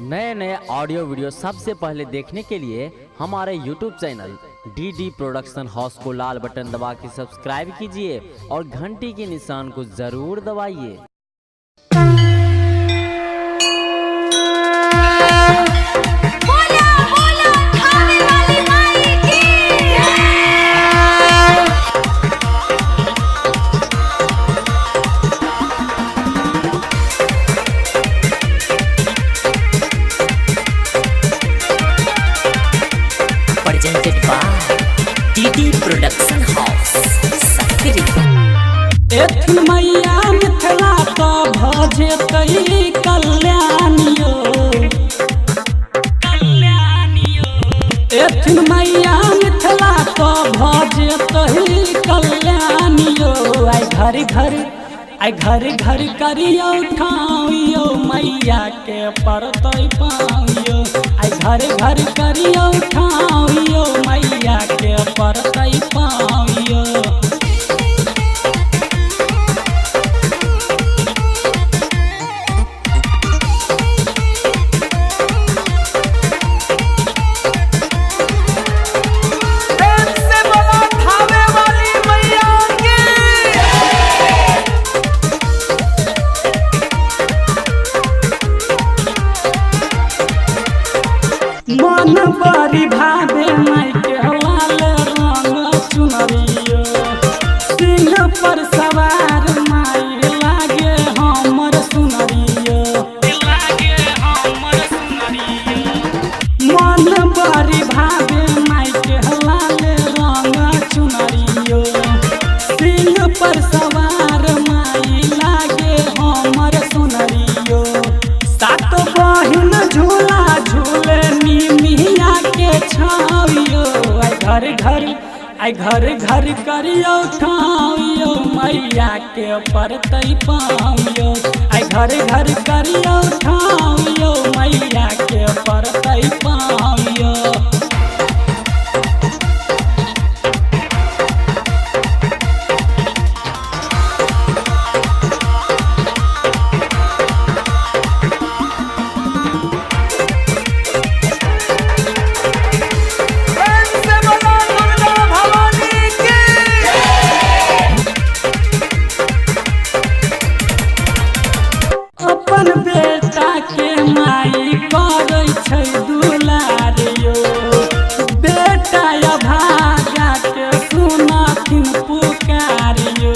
नए नए audio video सबसे पहले देखने के लिए हमारे YouTube channel DD production house को लाल बटन दबा के सब्सक्राइब कीजिए और घंटी के निशान को जरूर दबाइए। presented by DD Production House, Sakri। एथिन मैया मिथिला तो भजे कई कल्याणियो, एथिन मैया मिथिला तो भजे कई कल्याणियो। आई घर घर करियो ठाइयो मैया के परतई पाइयो। आई घर घर करियो ठाइयो मैया के परतई पाइयो। मन बड़ी भावे माई के लाल रंग चुनरियो। सिंह पर सवार माई लागे हमर सुनरियो। मन बड़ी भावे माई के लाल रंग चुनरियो। सिंह पर सवार माई लागे हमर सुनरियो। सात बहिन झूला झूले मिया के छावियो। आई घर घर करियो ठाइयो मैया के परतई पाइयो। आई घर घर करियो ठाइयो मैया के परतई पाइयो। अपन बेटा के माई करै छै दुलारियो। बेटा भागा के सुनाथिन पुकारियो।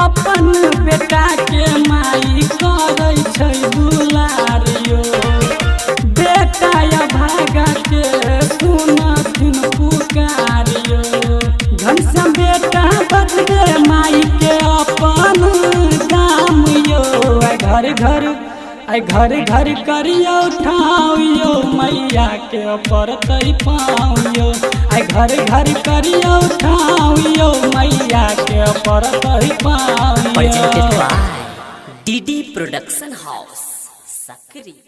अपन बेटा के माई करै छै दुलारियो। बेटा भागा के सुनाथिन पुकारियो। घनश्याम बेटा बदले माई के अपन दाम यो। आई घर घर करियो ठाइयो मैया के परतई पाइयो। आई घर घर करियो ठाइयो मैया के परतई पाइयो। Presented by DD Production House, Sakri।